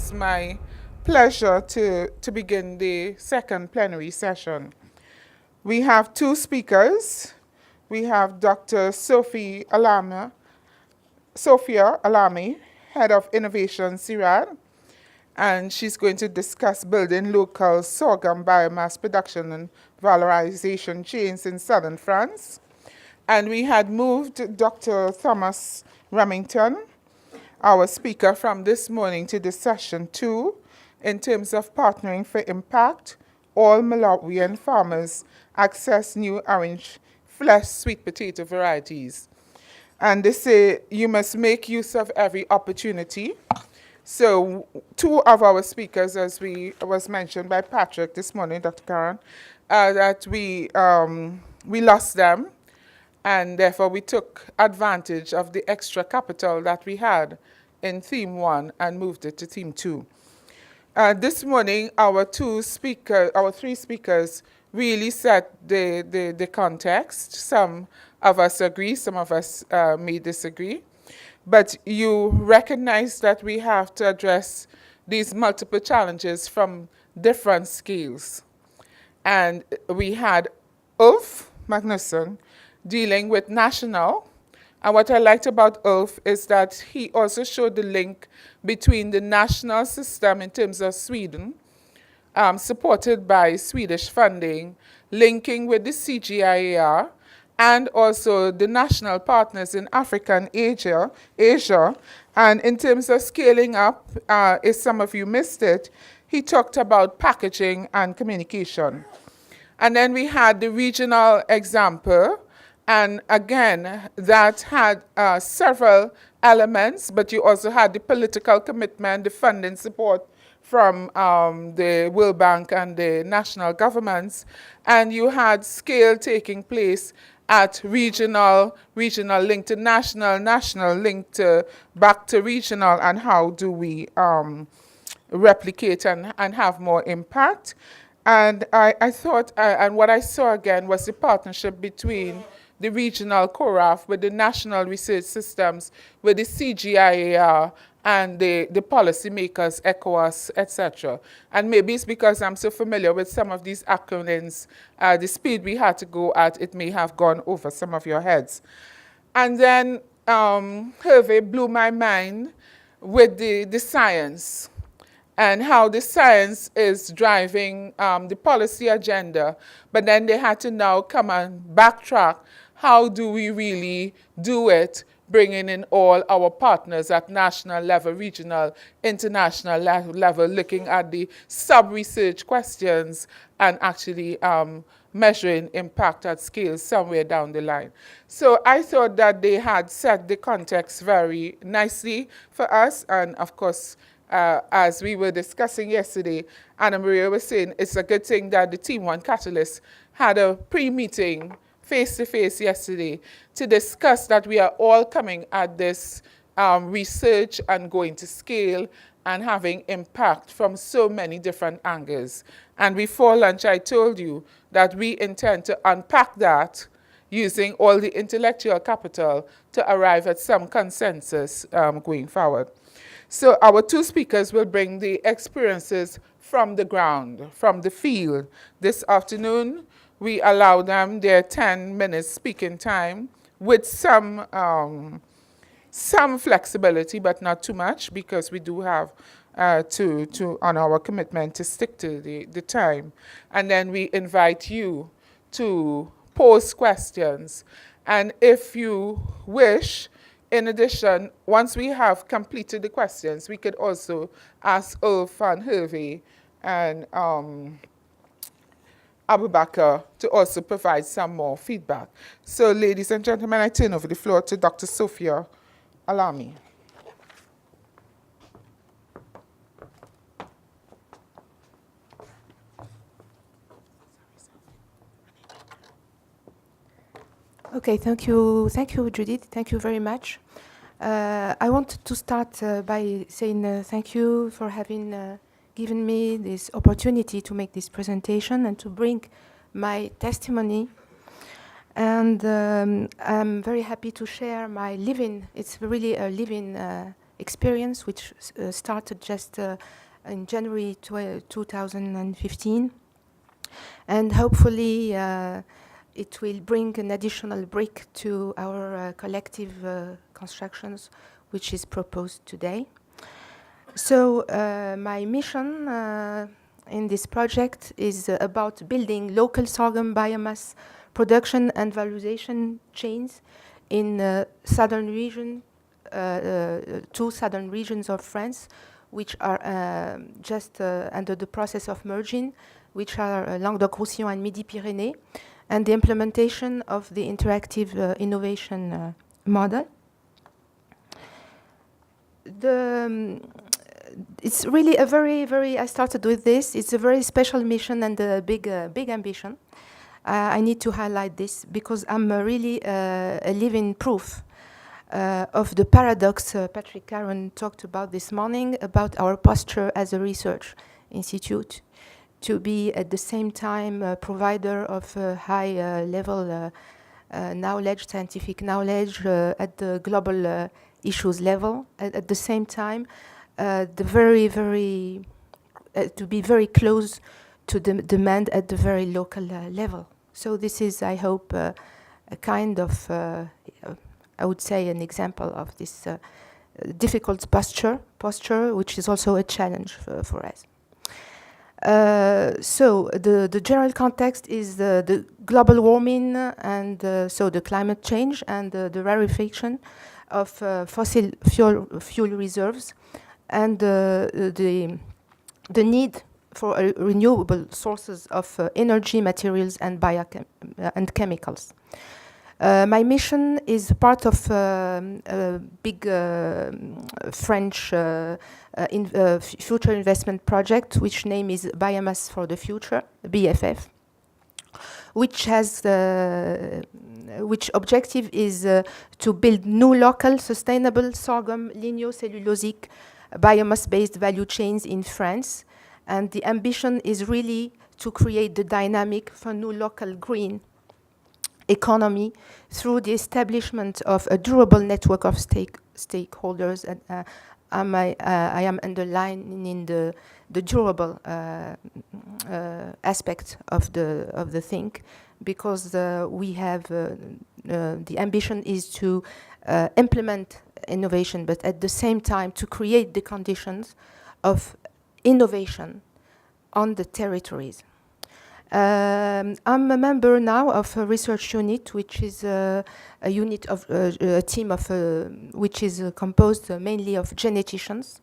it's my pleasure to begin the second plenary session. We have two speakers. We have Dr. Sophia Alami, Head of Innovation CGIAR, and she's going to discuss building local sorghum biomass production and valorization chains in southern France. And we had moved Dr. Thomas Remington, our speaker from this morning, to this session too, in terms of partnering for impact. All Malawian farmers access new orange flesh sweet potato varieties. And they say you must make use of every opportunity. So two of our speakers, as was mentioned by Patrick this morning, Dr. Karen, that we lost them, and therefore we took advantage of the extra capital that we had in Theme 1 and moved it to Theme 2. This morning, our three speakers really set the context. Some of us agree, some of us may disagree. But you recognize that we have to address these multiple challenges from different scales. And we had Ulf Magnusson dealing with national. And what I liked about Ulf is that he also showed the link between the national system in terms of Sweden, supported by Swedish funding, linking with the CGIAR, and also the national partners in Africa and Asia. And in terms of scaling up, if some of you missed it, he talked about packaging and communication. And then we had the regional example, and again, that had several elements, but you also had the political commitment, the funding support from the World Bank and the national governments, and you had scale taking place at regional link to national link to back to regional, and how do we replicate and have more impact. And I thought, and what I saw again was the partnership between the regional CORAF with the national research systems, with the CGIAR, and the policymakers, ECOWAS, etc. And maybe it's because I'm so familiar with some of these acronyms, the speed we had to go at, it may have gone over some of your heads. And then Hervé blew my mind with the science, and how the science is driving the policy agenda. But then they had to now come and backtrack. How do we really do it, bringing in all our partners at national level, regional, international level, looking at the sub-research questions and actually measuring impact at scale somewhere down the line. So I thought that they had set the context very nicely for us. And of course, as we were discussing yesterday, Anna Maria was saying it's a good thing that the Team 1 Catalyst had a pre-meeting face-to-face yesterday to discuss that we are all coming at this research and going to scale and having impact from so many different angles. And before lunch, I told you that we intend to unpack that using all the intellectual capital to arrive at some consensus going forward. So our two speakers will bring the experiences from the ground, from the field. This afternoon, we allow them their 10 minutes speaking time with some flexibility, but not too much, because we do have to on our commitment to stick to the time. And then we invite you to pose questions. And if you wish, in addition, once we have completed the questions, we could also ask Ulf and Hervé and Abubakar to also provide some more feedback. So, ladies and gentlemen, I turn over the floor to Dr. Sophia Alami. Okay, thank you, Judith. Thank you very much. I want to start by saying thank you for having given me this opportunity to make this presentation and to bring my testimony. And I'm very happy to share my living. It's really a living experience, which started just in January 2015. And hopefully it will bring an additional brick to our collective constructions, which is proposed today. So my mission in this project is about building local sorghum biomass production and valorization chains in southern region, two southern regions of France, which are just under the process of merging, which are Languedoc-Roussillon and Midi-Pyrénées, and the implementation of the interactive innovation model. It's really a very, I started with this, it's a very special mission and a big ambition. I need to highlight this because I'm really a living proof of the paradox Patrick Caron talked about this morning about our posture as a research institute, to be at the same time a provider of high level knowledge, scientific knowledge at the global issues level, at the same time to be very close to the demand at the very local level. So this is, I hope, a kind of, I would say, an example of this difficult posture, which is also a challenge for us. So the general context is the global warming and so the climate change and the rarefaction of fossil fuel reserves and the need for renewable sources of energy, materials, and and chemicals. My mission is part of a big French future investment project, which name is Biomass for the Future, BFF, which has which objective is to build new local sustainable sorghum lignocellulosic biomass-based value chains in France. And the ambition is really to create the dynamic for new local green economy through the establishment of a durable network of stakeholders. And I am underlining the durable aspect of the thing, because we have the ambition is to implement innovation, but at the same time to create the conditions of innovation on the territories. I'm a member now of a research unit, which is a unit of a team of which is composed mainly of geneticians,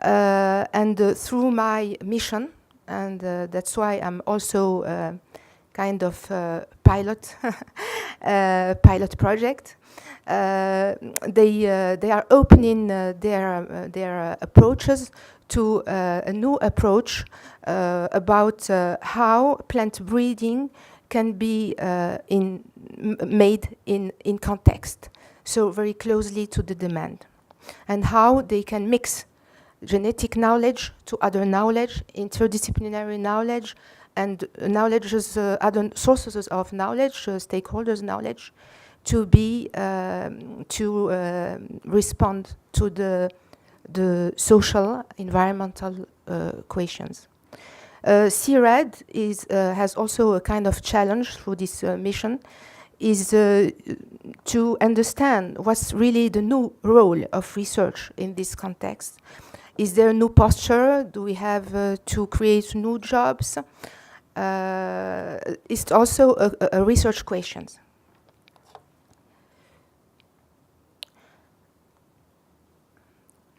and through my mission, and that's why I'm also kind of pilot project. They are opening their approaches to a new approach about how plant breeding can be made in context, so very closely to the demand, and how they can mix genetic knowledge to other knowledge, interdisciplinary knowledge, and other sources of knowledge, stakeholders' knowledge, to be to respond to the social, environmental questions. CIGIAR has also a kind of challenge through this mission, is to understand what's really the new role of research in this context. Is there a new posture? Do we have to create new jobs? It's also a research question.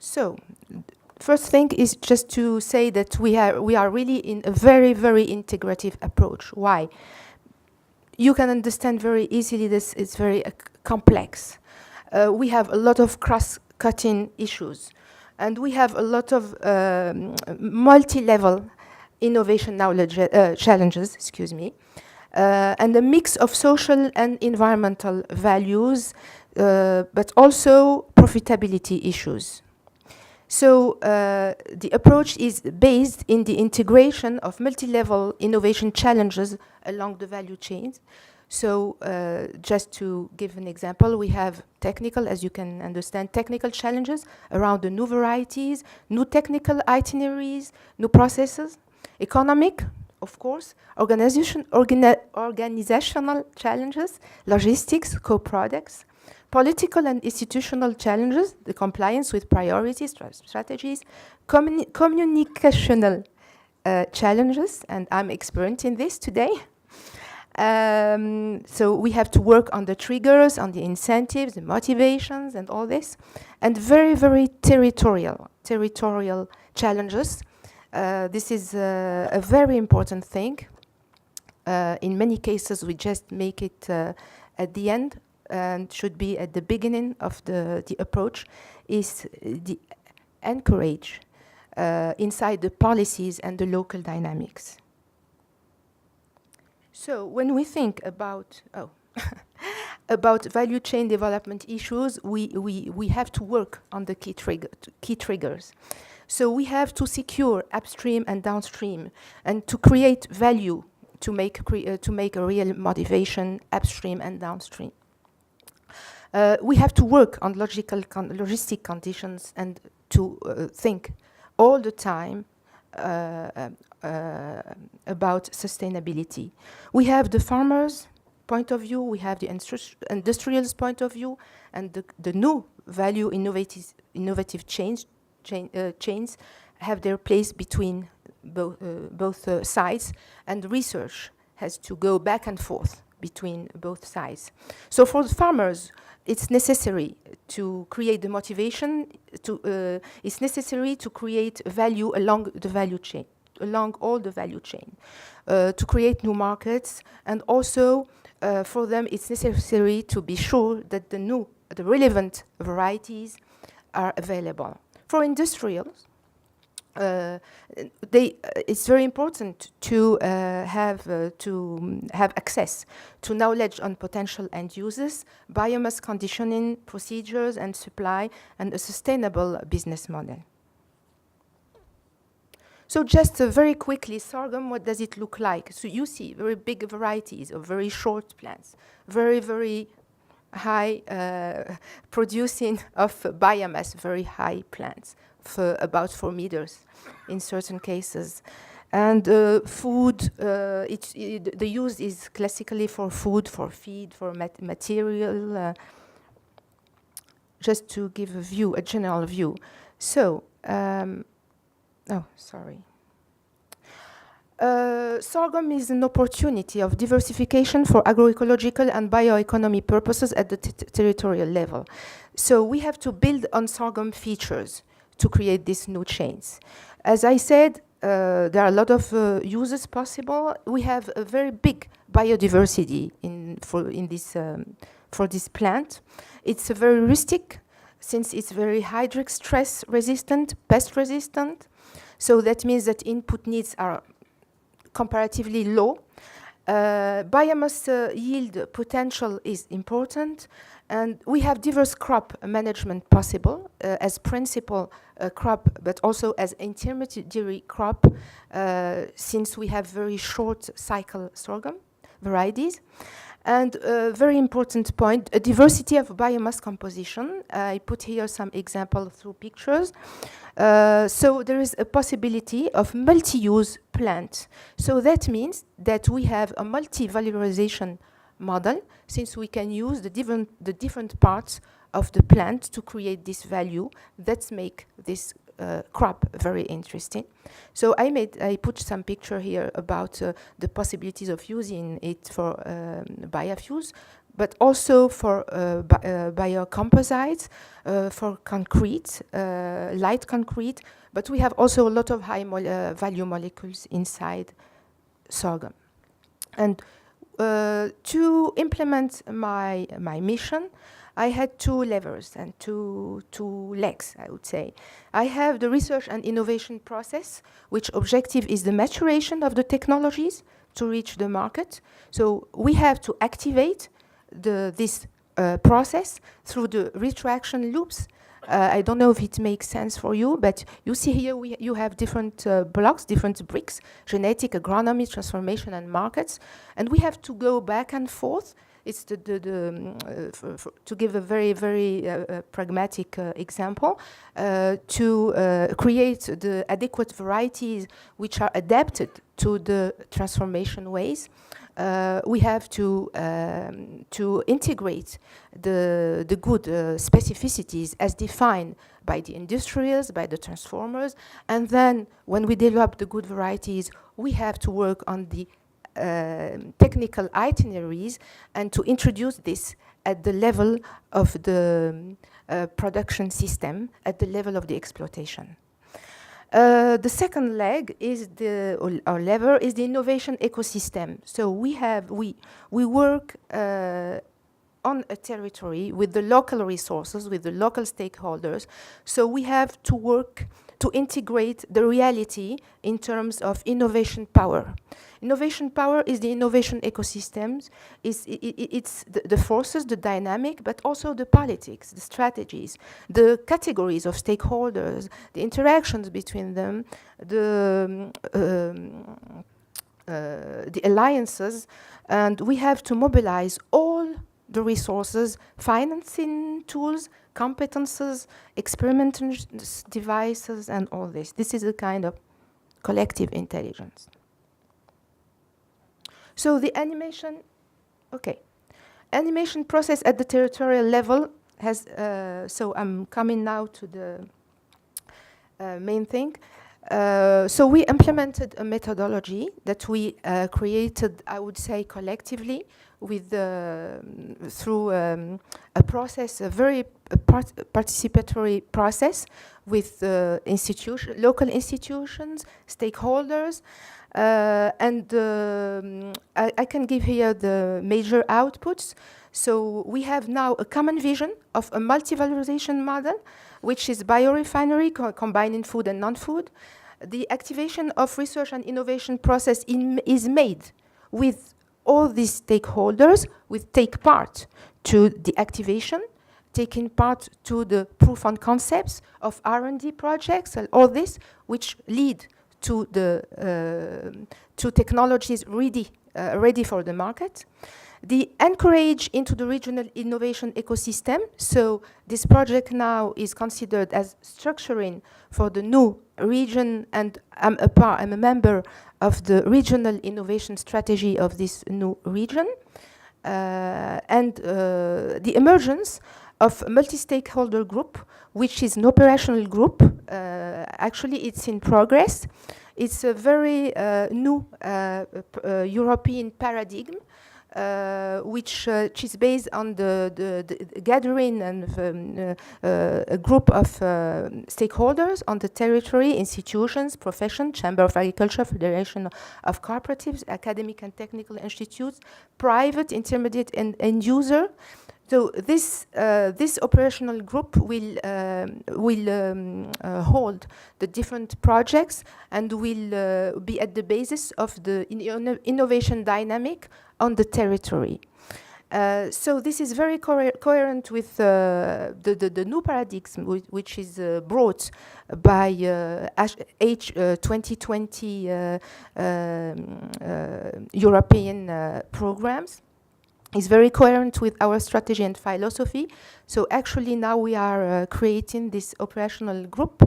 So, first thing is just to say that we are really in a very integrative approach. Why? You can understand very easily this is very complex. We have a lot of cross-cutting issues, and we have a lot of multi-level innovation knowledge challenges, excuse me, and a mix of social and environmental values, but also profitability issues. So the approach is based in the integration of multi-level innovation challenges along the value chains So just to give an example, we have technical, as you can understand, technical challenges around the new varieties, new technical itineraries, new processes, economic, of course, organizational challenges, logistics, co-products, political and institutional challenges, the compliance with priorities, strategies, communicational challenges, and I'm experienced in this today. So we have to work on the triggers, on the incentives, the motivations, and all this, and very, very territorial challenges. This is a very important thing. In many cases, we just make it at the end, and should be at the beginning of the approach, is the encourage inside the policies and the local dynamics. So when we think about about value chain development issues, we have to work on the key triggers. So we have to secure upstream and downstream, and to create value to make a real motivation upstream and downstream. We have to work on logistic conditions and to think all the time about sustainability. We have the farmers' point of view, we have the industrial's point of view, and the new value innovative chains have their place between both sides, and research has to go back and forth between both sides. So for the farmers, it's necessary to create the motivation. It's necessary to create value along the value chain, along all the value chain, to create new markets, and also for them it's necessary to be sure that the relevant varieties are available. For industrials, it's very important to have access to knowledge on potential end users, biomass conditioning procedures and supply, and a sustainable business model. So just very quickly, sorghum, what does it look like? So you see very big varieties of very short plants, very, very high producing of biomass, very high plants, for about 4 meters in certain cases. And food, the use is classically for food, for feed, for material, just to give a general view. So, sorghum is an opportunity of diversification for agroecological and bioeconomy purposes at the territorial level. So we have to build on sorghum features to create these new chains. As I said, there are a lot of uses possible. We have a very big biodiversity for this plant. It's very rustic, since it's very hydric stress resistant, pest resistant. So that means that input needs are comparatively low. Biomass yield potential is important, and we have diverse crop management possible as principal crop, but also as intermediary crop, since we have very short cycle sorghum varieties. And a very important point, a diversity of biomass composition. I put here some examples through pictures. So there is a possibility of multi-use plant. So that means that we have a multi-valorization model, since we can use the different parts of the plant to create this value that make this crop very interesting. So I put some picture here about the possibilities of using it for biofuels, but also for biocomposites, for concrete, light concrete, but we have also a lot of high value molecules inside sorghum. And to implement my mission, I had 2 levers and two legs, I would say. I have the research and innovation process, which objective is the maturation of the technologies to reach the market. So we have to activate this process through the retraction loops I don't know if it makes sense for you, but you see here you have different blocks, different bricks: genetic, agronomy, transformation, and markets. And we have to go back and forth. It's to give a very, very pragmatic example, to create the adequate varieties which are adapted to the transformation ways. We have to integrate the good specificities as defined by the industrials, by the transformers, and then when we develop the good varieties, we have to work on the technical itineraries and to introduce this at the level of the production system, at the level of the exploitation. The second leg is or lever is the innovation ecosystem. So we work on a territory with the local resources, with the local stakeholders. So we have to work to integrate the reality in terms of innovation power. Innovation power is the innovation ecosystems. It's the forces, the dynamic, but also the politics, the strategies, the categories of stakeholders, the interactions between them, the alliances, and we have to mobilize all the resources, financing tools, competences, experimental devices, and all this. This is a kind of collective intelligence. So the animation process at the territorial level has, so I'm coming now to the main thing. So we implemented a methodology that we created, I would say, collectively with through a process, a very participatory process with local institutions, stakeholders, and I can give here the major outputs. So we have now a common vision of a multi-valorization model, which is biorefinery combining food and non-food. The activation of research and innovation process is made with all these stakeholders, with take part to the activation, taking part to the proof on concepts of R&D projects, and all this, which lead to the to technologies ready for the market. The encourage into the regional innovation ecosystem. So this project now is considered as structuring for the new region, and I'm a member of the regional innovation strategy of this new region. And the emergence of a multi-stakeholder group, which is an operational group. Actually, it's in progress. It's a very new European paradigm, which is based on the gathering and a group of stakeholders on the territory, institutions, profession, Chamber of Agriculture, Federation of Cooperatives, academic and technical institutes, private, intermediate, and end user. So this operational group will hold the different projects and will be at the basis of the innovation dynamic on the territory. So this is very coherent with the new paradigm which is brought by H2020 European programs. Is very coherent with our strategy and philosophy. So actually now we are creating this operational group,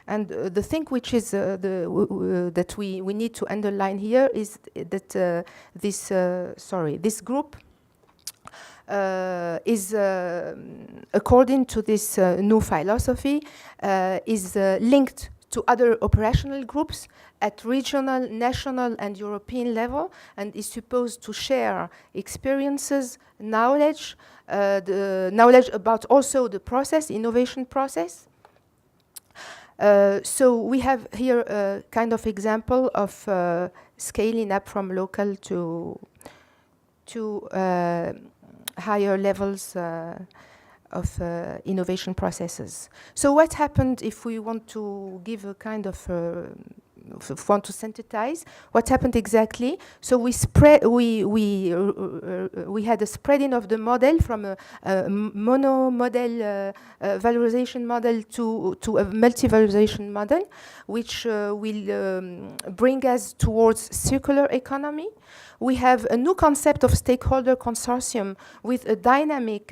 and the thing which is that we need to underline here is that this group is according to this new philosophy is linked to other operational groups at regional, national, and European level, and is supposed to share experiences, knowledge, the knowledge about also the process, innovation process. So we have here a kind of example of scaling up from local to higher levels of innovation processes. So what happened if we want to give a kind of want to synthesize what happened exactly. So we had a spreading of the model from a mono model valorization model to a multi-valorization model, which will bring us towards circular economy. We have a new concept of stakeholder consortium with a dynamic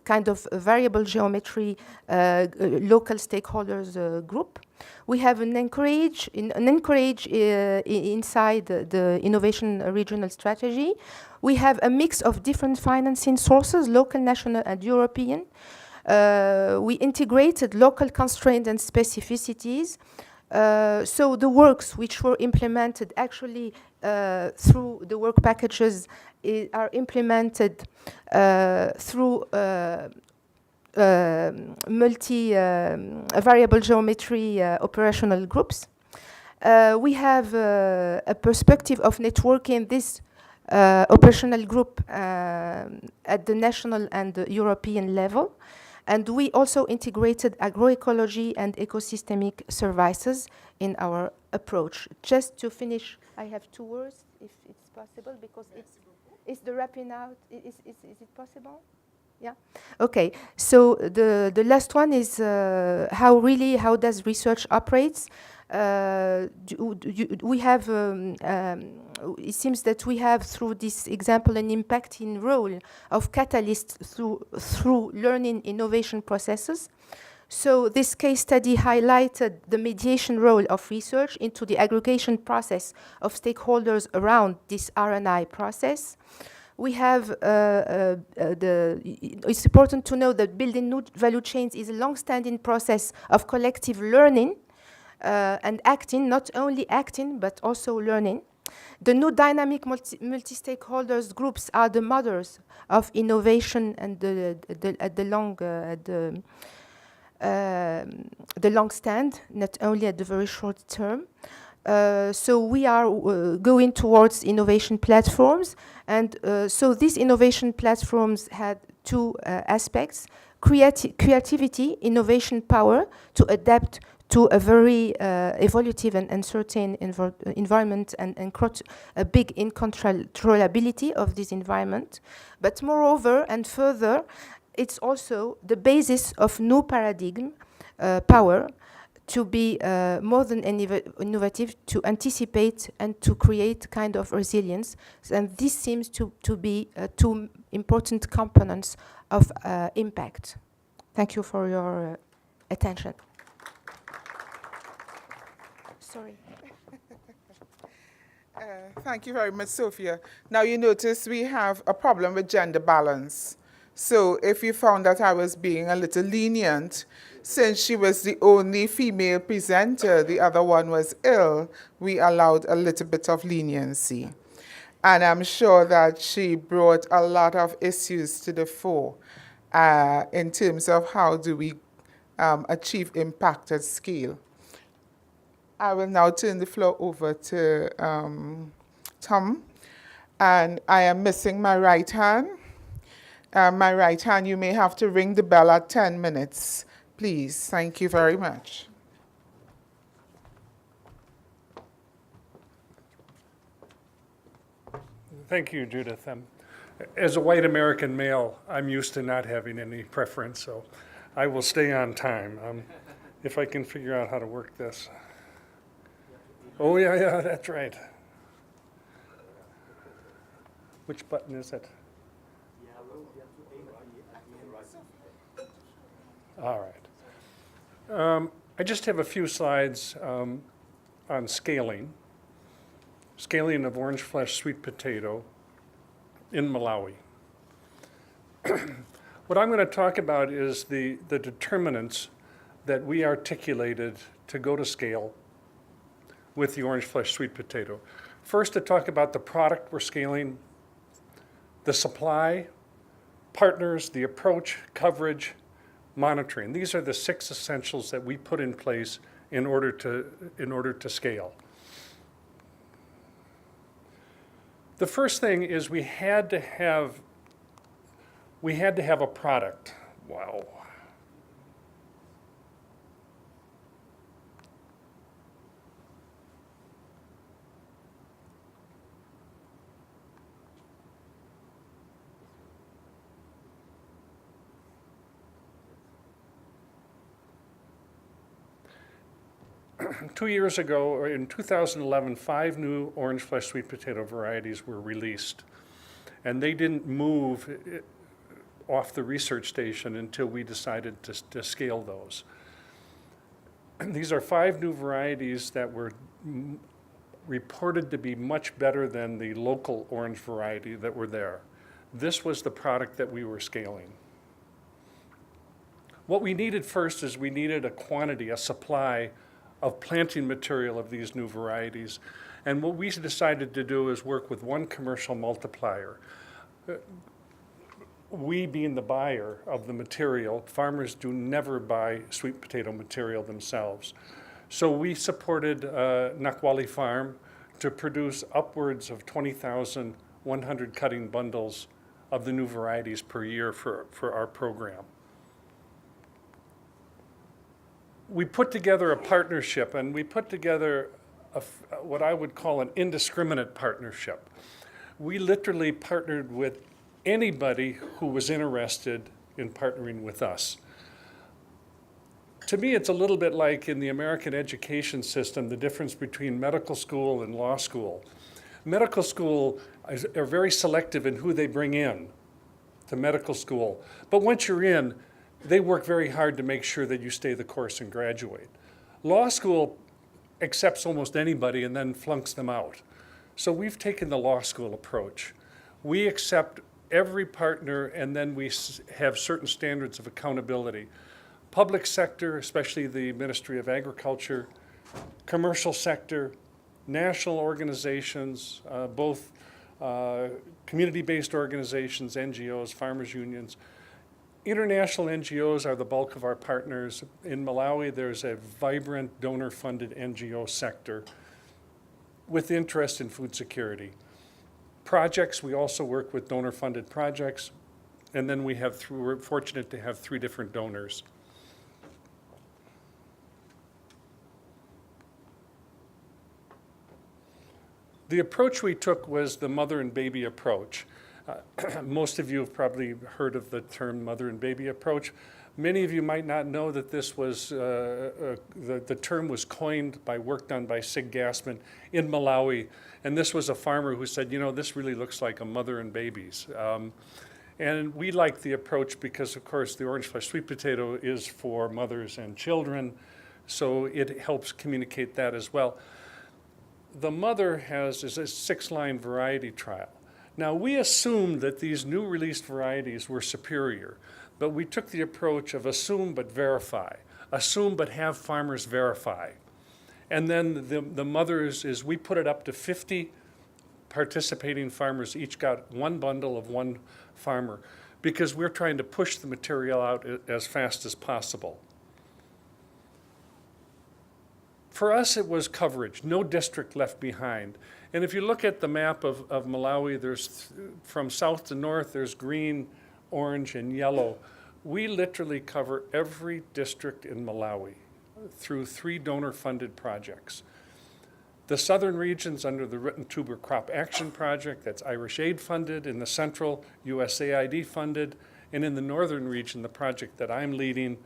kind of variable geometry local stakeholders group. We have an encourage inside the innovation regional strategy. We have a mix of different financing sources, local, national, and European. We integrated local constraints and specificities. So the works which were implemented actually through the work packages are implemented through multi-variable geometry operational groups. We have a perspective of networking this operational group at the national and the European level. And we also integrated agroecology and ecosystemic services in our approach. Just to finish, I have 2 words, if it's possible, because it's the wrapping out. Is it possible? Yeah. Okay. So the last one is how does research operates? We have. It seems that we have, through this example, an impacting role of catalyst through learning innovation processes. So this case study highlighted the mediation role of research into the aggregation process of stakeholders around this R&I process. We have it's important to know that building new value chains is a long-standing process of collective learning and acting, not only acting, but also learning. The new dynamic multi-stakeholders groups are the mothers of innovation and the long stand, not only at the very short term. So we are going towards innovation platforms, and so these innovation platforms had 2 aspects: creativity, innovation power to adapt to a very evolutive and uncertain environment and a big incontrollability of this environment. But moreover and further, it's also the basis of new paradigm power to be more than innovative, to anticipate and to create kind of resilience. And this seems to be 2 important components of impact. Thank you for your attention. Sorry. Thank you very much, Sophia. Now you notice we have a problem with gender balance. So if you found that I was being a little lenient, since she was the only female presenter, the other one was ill, we allowed a little bit of leniency. And I'm sure that she brought a lot of issues to the fore in terms of how do we achieve impact at scale. I will now turn the floor over to Tom, and I am missing my right hand. My right hand, you may have to ring the bell at 10 minutes, please. Thank you very much. Thank you, Judith. As a white American male, I'm used to not having any preference, so I will stay on time. If I can figure out how to work this. Oh, yeah, that's right. Which button is it? All right. I just have a few slides on scaling of orange flesh sweet potato in Malawi. What I'm going to talk about is the determinants that we articulated to go to scale with the orange flesh sweet potato. First, to talk about the product we're scaling, the supply, partners, the approach, coverage, monitoring. These are the 6 essentials that we put in place in order to scale. The first thing is we had to have a product. Wow. 2 years ago, or in 2011, 5 new orange flesh sweet potato varieties were released. And they didn't move off the research station until we decided to scale those. And these are 5 new varieties that were reported to be much better than the local orange variety that were there. This was the product that we were scaling. What we needed first is we needed a quantity, a supply of planting material of these new varieties. And what we decided to do is work with one commercial multiplier. We being the buyer of the material, farmers do never buy sweet potato material themselves. So we supported Nakwali Farm to produce upwards of 20,100 cutting bundles of the new varieties per year for our program. We put together a partnership, and we put together what I would call an indiscriminate partnership. We literally partnered with anybody who was interested in partnering with us. To me, it's a little bit like in the American education system, the difference between medical school and law school. Medical school are very selective in who they bring in to medical school. But once you're in, they work very hard to make sure that you stay the course and graduate. Law school accepts almost anybody and then flunks them out. So we've taken the law school approach. We accept every partner, and then we have certain standards of accountability. Public sector, especially the Ministry of Agriculture, commercial sector, national organizations, both community-based organizations, NGOs, farmers unions. International NGOs are the bulk of our partners. In Malawi, there's a vibrant donor-funded NGO sector with interest in food security. Projects, we also work with donor-funded projects, and then we're fortunate to have 3 different donors. The approach we took was the mother and baby approach. Most of you have probably heard of the term mother and baby approach. Many of you might not know that this was, the term was coined by work done by Sig Gassman in Malawi. And this was a farmer who said, you know, this really looks like a mother and babies. And we like the approach because, of course, the orange flesh sweet potato is for mothers and children. So it helps communicate that as well. The mother is a 6-line variety trial. Now, we assumed that these new released varieties were superior, but we took the approach of assume but verify, assume but have farmers verify. And then the mothers is we put it up to 50 participating farmers, each got 1 bundle of 1 farmer, because we're trying to push the material out as fast as possible. For us, it was coverage, no district left behind. And if you look at the map of Malawi, there's from south to north, there's green, orange, and yellow. We literally cover every district in Malawi through 3 donor-funded projects. The southern regions under the Root and Tuber Crop Action Project, that's Irish Aid funded, in the central, USAID funded, and in the northern region, the project that I'm leading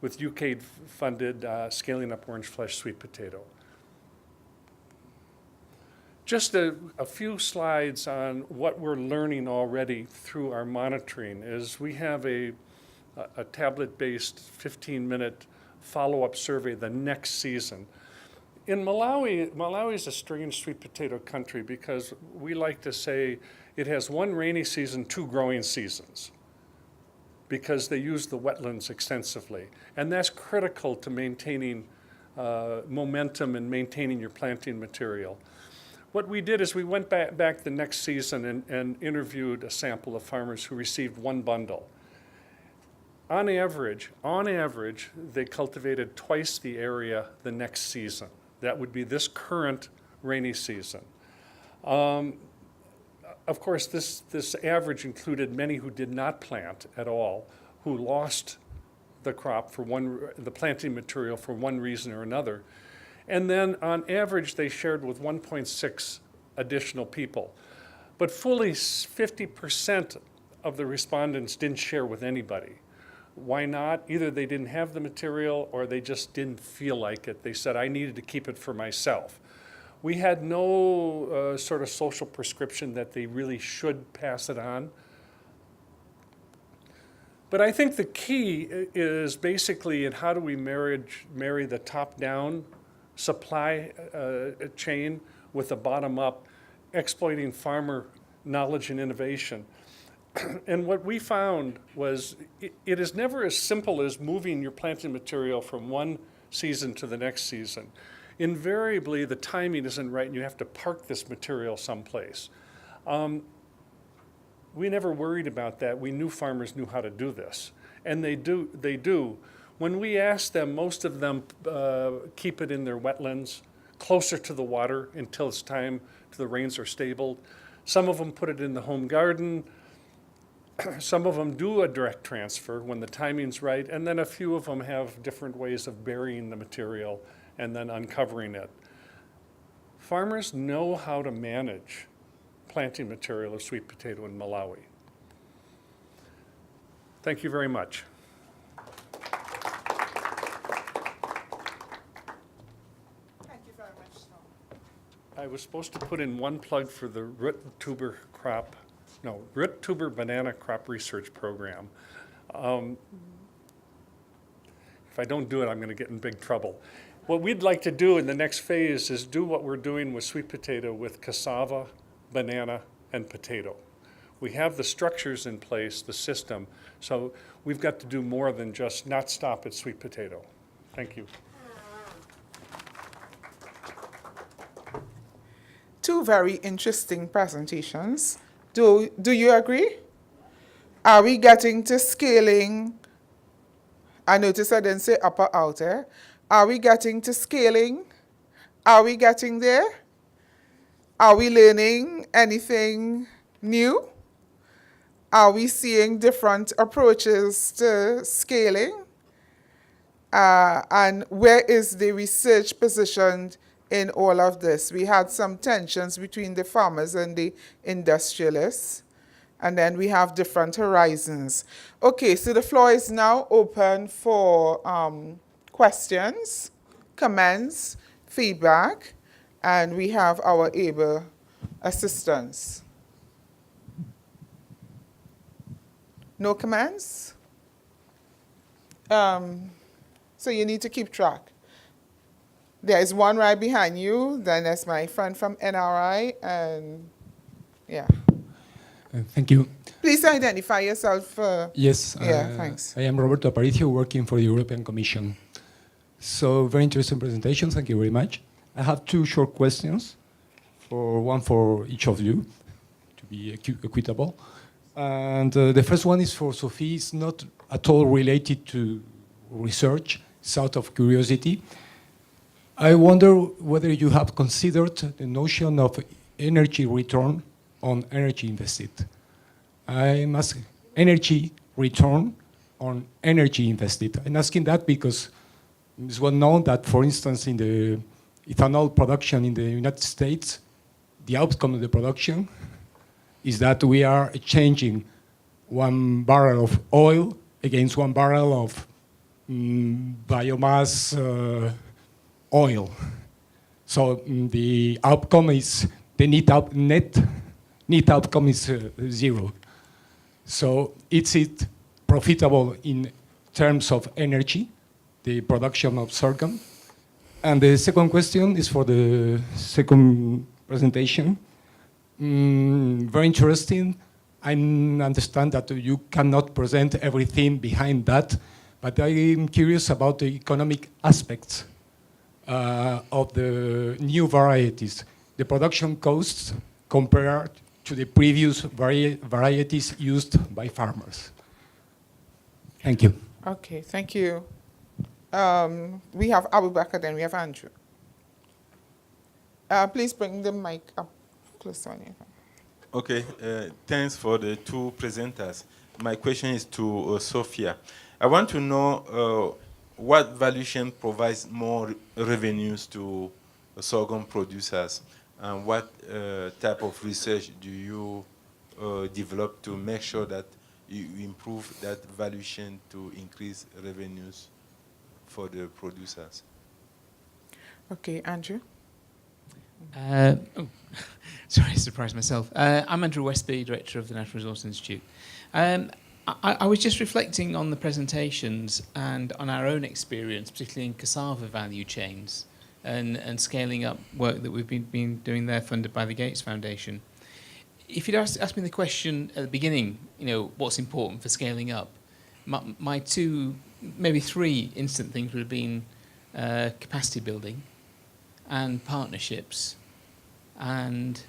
with UK funded Scaling Up Orange Flesh Sweet Potato. Just a few slides on what we're learning already through our monitoring is we have a tablet-based 15-minute follow-up survey the next season. In Malawi is a strange sweet potato country because we like to say it has 1 rainy season, 2 growing seasons, because they use the wetlands extensively. And that's critical to maintaining momentum and maintaining your planting material. What we did is we went back the next season and interviewed a sample of farmers who received 1 bundle. On average, they cultivated twice the area the next season. That would be this current rainy season. Of course, this average included many who did not plant at all, who lost the crop for the planting material for one reason or another. And then on average, they shared with 1.6 additional people. But fully 50% of the respondents didn't share with anybody. Why not? Either they didn't have the material or they just didn't feel like it. They said, I needed to keep it for myself. We had no sort of social prescription that they really should pass it on. But I think the key is basically in how do we marry the top-down supply chain with the bottom-up, exploiting farmer knowledge and innovation. And what we found was it is never as simple as moving your planting material from one season to the next season. Invariably, the timing isn't right and you have to park this material someplace. We never worried about that. We knew farmers knew how to do this. And they do. When we ask them, most of them keep it in their wetlands, closer to the water until it's time till the rains are stable. Some of them put it in the home garden. Some of them do a direct transfer when the timing's right, and then a few of them have different ways of burying the material and then uncovering it. Farmers know how to manage planting material of sweet potato in Malawi. Thank you very much. Thank you very much, Tom. I was supposed to put in one plug for the root tuber banana crop research program. If I don't do it, I'm going to get in big trouble. What we'd like to do in the next phase is do what we're doing with sweet potato with cassava, banana, and potato. We have the structures in place, the system, so we've got to do more than just not stop at sweet potato. Thank you. Two very interesting presentations. Do you agree? Are we getting to scaling? I noticed I didn't say upper outer. Are we getting to scaling? Are we getting there? Are we learning anything new? Are we seeing different approaches to scaling? And where is the research positioned in all of this? We had some tensions between the farmers and the industrialists, and then we have different horizons. Okay, so the floor is now open for questions, comments, feedback, and we have our able assistants. No comments? So you need to keep track. There is one right behind you, then there's my friend from NRI, and yeah. Thank you. Please identify yourself. Yes. Thanks. I am Roberto Aparicio, working for the European Commission. So, very interesting presentation. Thank you very much. I have two short questions, one for each of you, to be equitable. And the first one is for Sophie. It's not at all related to research. It's out of curiosity. I wonder whether you have considered the notion of energy return on energy invested. I'm asking energy return on energy invested. I'm asking that because it's well known that, for instance, in the ethanol production in the United States, the outcome of the production is that we are exchanging 1 barrel of oil against 1 barrel of biomass oil. So the outcome is the net outcome is 0. So is it profitable in terms of energy, the production of sorghum? And the second question is for the second presentation. Very interesting. I understand that you cannot present everything behind that, but I'm curious about the economic aspects of the new varieties, the production costs compared to the previous varieties used by farmers. Thank you. Okay, thank you. We have Abu Bakr, then we have Andrew. Please bring the mic up close on you. Okay, thanks for the two presenters. My question is to Sophia. I want to know what valuation provides more revenues to sorghum producers, and what type of research do you develop to make sure that you improve that value chain to increase revenues for the producers? Okay, Andrew. Oh, sorry, I surprised myself. I'm Andrew Westby, Director of the Natural Resource Institute. I was just reflecting on the presentations and on our own experience, particularly in cassava value chains and scaling up work that we've been doing there, funded by the Gates Foundation. If you'd asked me the question at the beginning, what's important for scaling up, my two, maybe three instant things would have been capacity building and partnerships and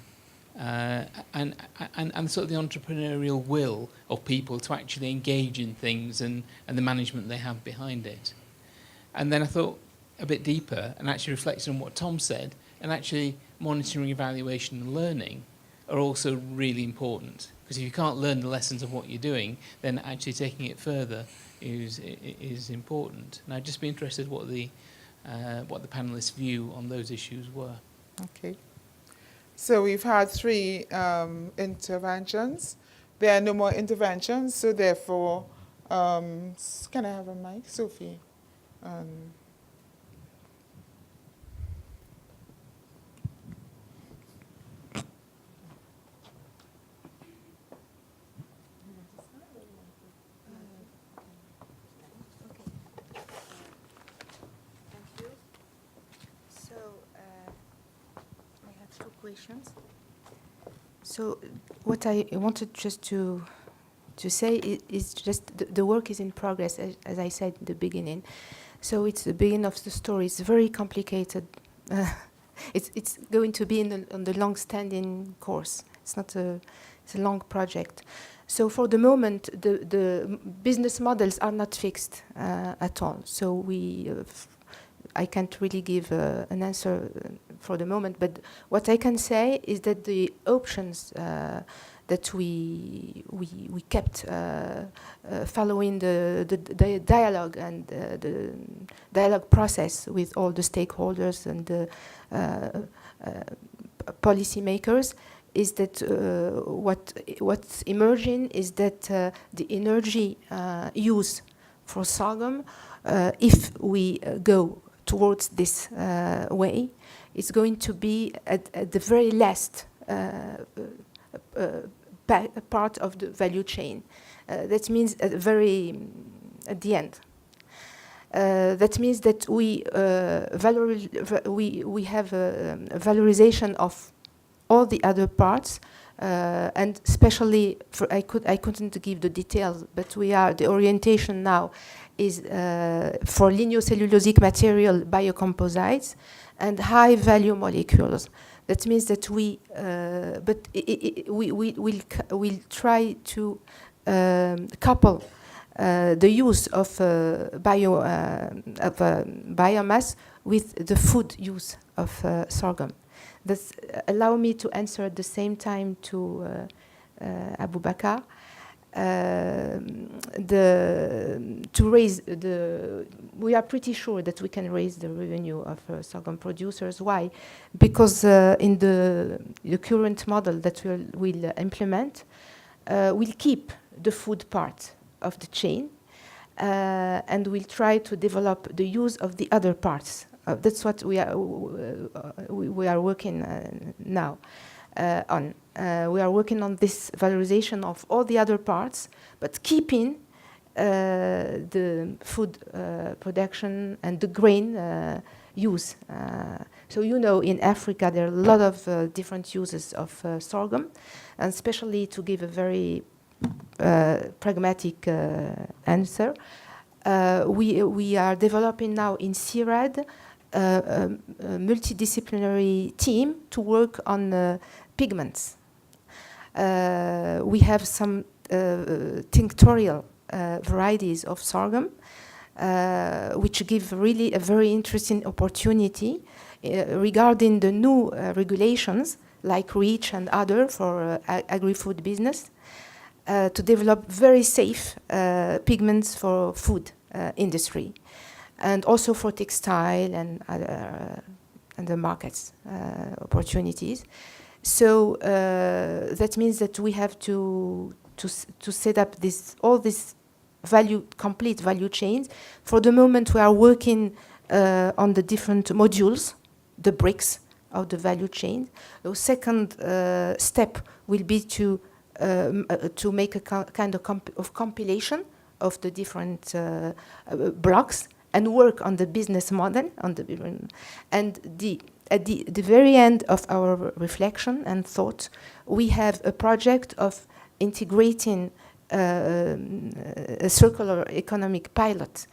sort of the entrepreneurial will of people to actually engage in things and the management they have behind it. And then I thought a bit deeper and actually reflected on what Tom said, and actually monitoring, evaluation and learning are also really important, because if you can't learn the lessons of what you're doing, then actually taking it further is important. And I'd just be interested what the panelists' view on those issues were. Okay. So we've had three interventions. There are no more interventions, so therefore, can I have a mic, Sophie? Questions. So what I wanted just to say is just the work is in progress, as I said in the beginning. So it's the beginning of the story. It's very complicated. It's going to be on the long-standing course. It's a long project. So for the moment, the business models are not fixed at all. So I can't really give an answer for the moment, but what I can say is that the options that we kept following the dialogue and the dialogue process with all the stakeholders and the policymakers is that what's emerging is that the energy use for sorghum, if we go towards this way, it's going to be at the very last part of the value chain. That means at the end. That means that we have a valorization of all the other parts, and especially I couldn't give the details, but the orientation now is for lignocellulosic material biocomposites and high value molecules. That means that we'll try to couple the use of biomass with the food use of sorghum. That's allow me to answer at the same time to Abu Bakr. We are pretty sure that we can raise the revenue of sorghum producers. Why? Because in the current model that we'll implement, we'll keep the food part of the chain, and we'll try to develop the use of the other parts. That's what we are working now on. We are working on this valorization of all the other parts, but keeping the food production and the grain use. So in Africa there are a lot of different uses of sorghum, and especially to give a very pragmatic answer, we are developing now in CIRAD a multidisciplinary team to work on pigments. We have some tinctorial varieties of sorghum, which give really a very interesting opportunity regarding the new regulations like REACH and other for agri-food business, to develop very safe pigments for food industry, and also for textile and other markets opportunities. So that means that we have to to set up all this complete value chains. For the moment, we are working on the different modules, the bricks of the value chain. The second step will be to make a kind of compilation of the different blocks and work on the business model, and at the very end of our reflection and thought, we have a project of integrating a circular economic pilot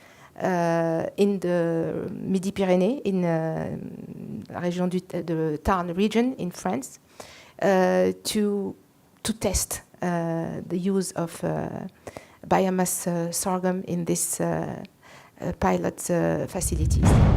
in the Midi-Pyrénées, in la région de Tarn region in France, to test the use of biomass sorghum in this pilot facilities.